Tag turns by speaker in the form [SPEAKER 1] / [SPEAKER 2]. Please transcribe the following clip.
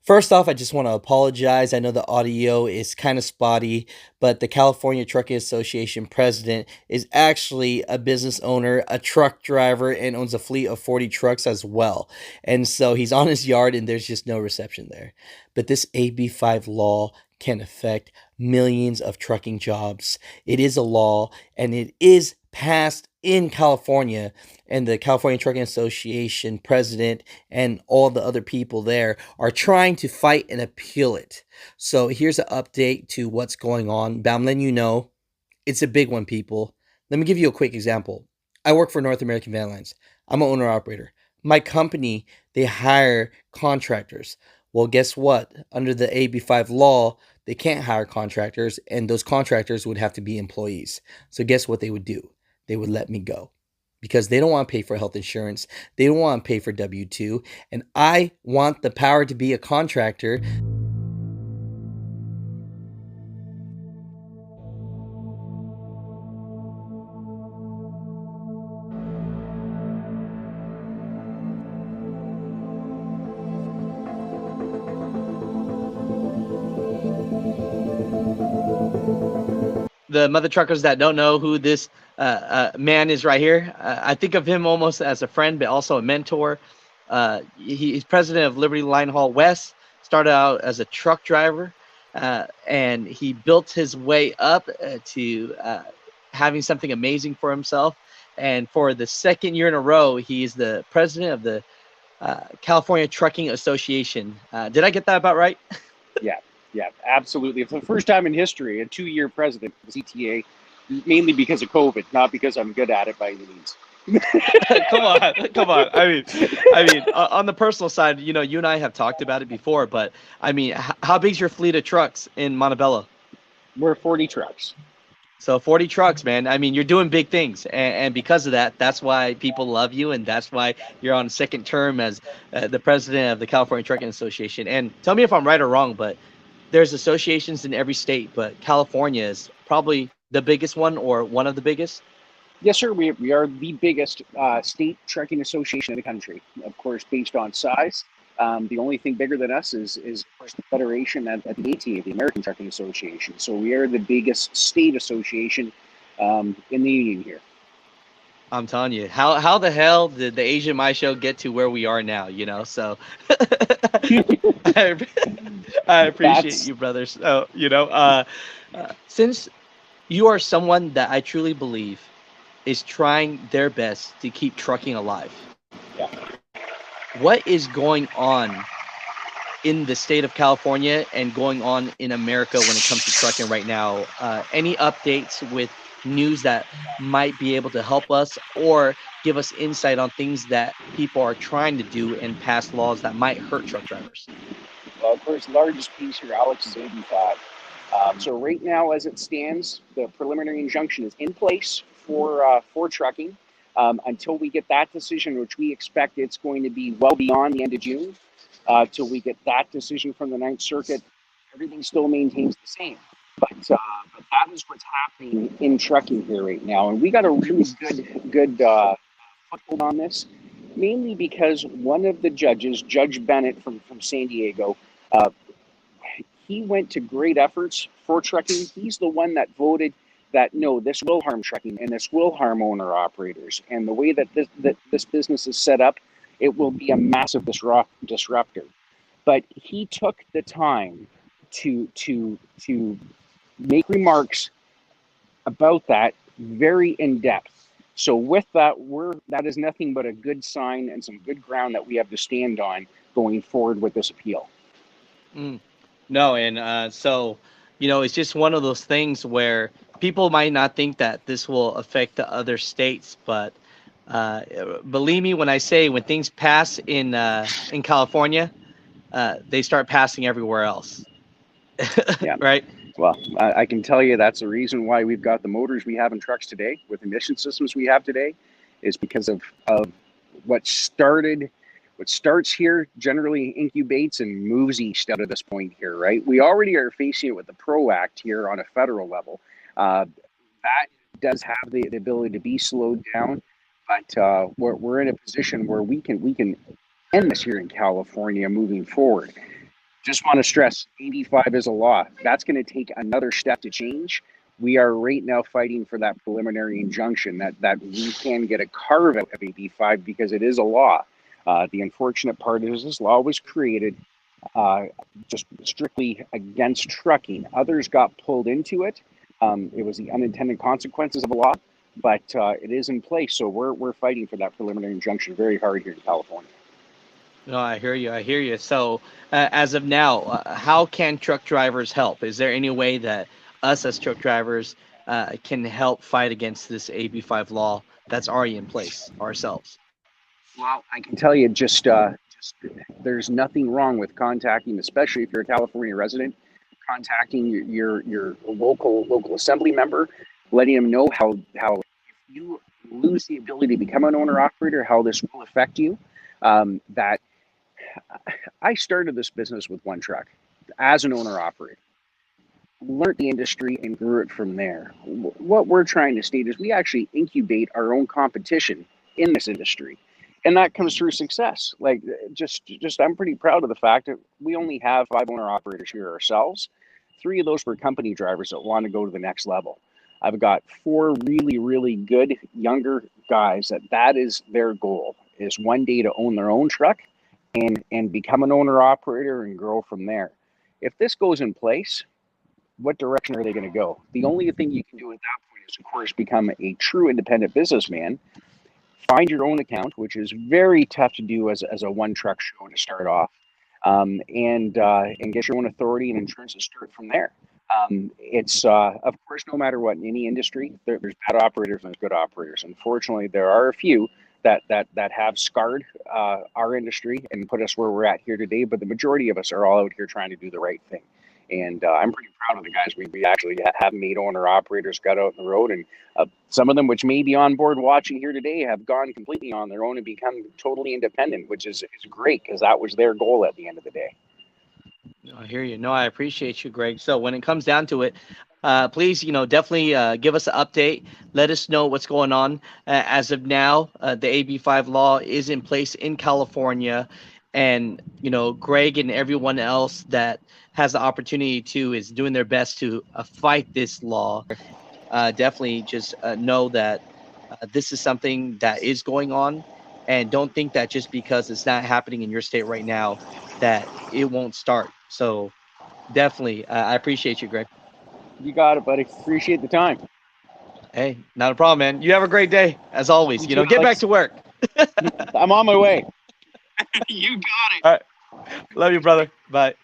[SPEAKER 1] First off, I just want to apologize. I know the audio is kind of spotty, but the California Trucking Association president is actually a business owner, a truck driver, and owns a fleet of 40 trucks as well. And so he's on his yard and there's just no reception there. But this AB5 law can affect millions of trucking jobs. It is a law and it is passed in California, and the California Trucking Association president and all the other people there are trying to fight and appeal it. So here's an update to what's going on. But I'm letting you know it's a big one, people. Let me give you a quick example. I work for North American Van Lines. I'm an owner operator. My company, they hire contractors. Well, guess what? Under the AB5 law, they can't hire contractors, and those contractors would have to be employees. So guess what they would do? They would let me go because they don't want to pay for health insurance. They don't want to pay for W-2. And I want the power to be a contractor. The mother truckers that don't know who this man is right here, I think of him almost as a friend, but also a mentor. He's president of Liberty Line Haul West, started out as a truck driver, and he built his way up to having something amazing for himself. And for the second year in a row, he's the president of the California Trucking Association. Did I get that about right?
[SPEAKER 2] Yeah, yeah, absolutely. For the first time in history, a 2-year president of the CTA, mainly because of COVID, not because I'm good at it by any means.
[SPEAKER 1] Come on, come on. I mean, on the personal side, you and I have talked about it before, but I mean, how big's your fleet of trucks in Montebello?
[SPEAKER 2] We're 40 trucks.
[SPEAKER 1] So 40 trucks, man. I mean, you're doing big things, and because of that, that's why people love you, and that's why you're on second term as the president of the California Trucking Association. And tell me if I'm right or wrong, but there's associations in every state, but California is probably the biggest one or one of the biggest.
[SPEAKER 2] Yes, sir. We are the biggest state trucking association in the country, of course, based on size. The only thing bigger than us is of course, the federation at the ATA, the American Trucking Association. So we are the biggest state association in the union here.
[SPEAKER 1] I'm telling you, how the hell did the Asian My Show get to where we are now? So I, I appreciate
[SPEAKER 2] That's
[SPEAKER 1] you, brother. So since you are someone that I truly believe is trying their best to keep trucking alive,
[SPEAKER 2] yeah.
[SPEAKER 1] what is going on in the state of California and going on in America when it comes to trucking right now? Any updates with news that might be able to help us or give us insight on things that people are trying to do and pass laws that might hurt truck drivers?
[SPEAKER 2] Well, of course, the largest piece here, Alex, is AB5. So right now, as it stands, the preliminary injunction is in place for trucking until we get that decision, which we expect it's going to be well beyond the end of June. Till we get that decision from the Ninth Circuit, everything still maintains the same. But that is what's happening in trucking here right now, and we got a really good foothold on this, mainly because one of the judges, Judge Bennett from San Diego, he went to great efforts for trucking. He's the one that voted that no, this will harm trucking and this will harm owner operators. And the way that this business is set up, it will be a massive disruptor. But he took the time to make remarks about that very in depth. So with that, that is nothing but a good sign and some good ground that we have to stand on going forward with this appeal.
[SPEAKER 1] No, and so it's just one of those things where people might not think that this will affect the other states, but believe me when I say when things pass in California, they start passing everywhere else.
[SPEAKER 2] Yeah.
[SPEAKER 1] Right?
[SPEAKER 2] Well, I can tell you that's the reason why we've got the motors we have in trucks today with emission systems we have today is because of what starts here generally incubates and moves east out of this point here, right? We already are facing it with the PRO Act here on a federal level. That does have the ability to be slowed down, but we're in a position where we can end this here in California moving forward. Just want to stress, AB5 is a law. That's going to take another step to change. We are right now fighting for that preliminary injunction that we can get a carve out of AB5 because it is a law. The unfortunate part is this law was created uh, just strictly against trucking. Others got pulled into it. It was the unintended consequences of a law, but it is in place. So we're fighting for that preliminary injunction very hard here in California.
[SPEAKER 1] No, I hear you. I hear you. So, as of now, how can truck drivers help? Is there any way that us as truck drivers can help fight against this AB5 law that's already in place ourselves?
[SPEAKER 2] Well, I can tell you just there's nothing wrong with contacting, especially if you're a California resident, contacting your local assembly member, letting them know how if you lose the ability to become an owner operator, how this will affect you. That I started this business with one truck as an owner operator, learned the industry and grew it from there. What we're trying to state is we actually incubate our own competition in this industry. And that comes through success. Like just I'm pretty proud of the fact that we only have 5 owner operators here ourselves. 3 of those were company drivers that want to go to the next level. I've got 4 really good younger guys that is their goal is one day to own their own truck and become an owner operator and grow from there. If this goes in place, what direction are they going to go? The only thing you can do at that point is, of course, become a true independent businessman. Find your own account, which is very tough to do as a one truck show to start off, and get your own authority and insurance and start from there. It's of course, no matter what in any industry, there's bad operators and there's good operators. Unfortunately, there are a few that have scarred our industry and put us where we're at here today. But the majority of us are all out here trying to do the right thing. And I'm pretty proud of the guys we actually have made owner operators, got out on the road, and some of them, which may be on board watching here today, have gone completely on their own and become totally independent, which is great because that was their goal at the end of the day.
[SPEAKER 1] No, I hear you. No, I appreciate you, Greg. So when it comes down to it, please, definitely give us an update. Let us know what's going on. As of now, the AB5 law is in place in California, and Greg and everyone else that has the opportunity to is doing their best to fight this law. Definitely just know that this is something that is going on, and don't think that just because it's not happening in your state right now that it won't start. So definitely, I appreciate you, Greg.
[SPEAKER 2] You got it, buddy. Appreciate the time.
[SPEAKER 1] Hey, not a problem, man. You have a great day, as always.
[SPEAKER 2] You too,
[SPEAKER 1] Get back
[SPEAKER 2] Alex.
[SPEAKER 1] to work.
[SPEAKER 2] I'm on my way. You got it.
[SPEAKER 1] All right. Love you, brother. Bye.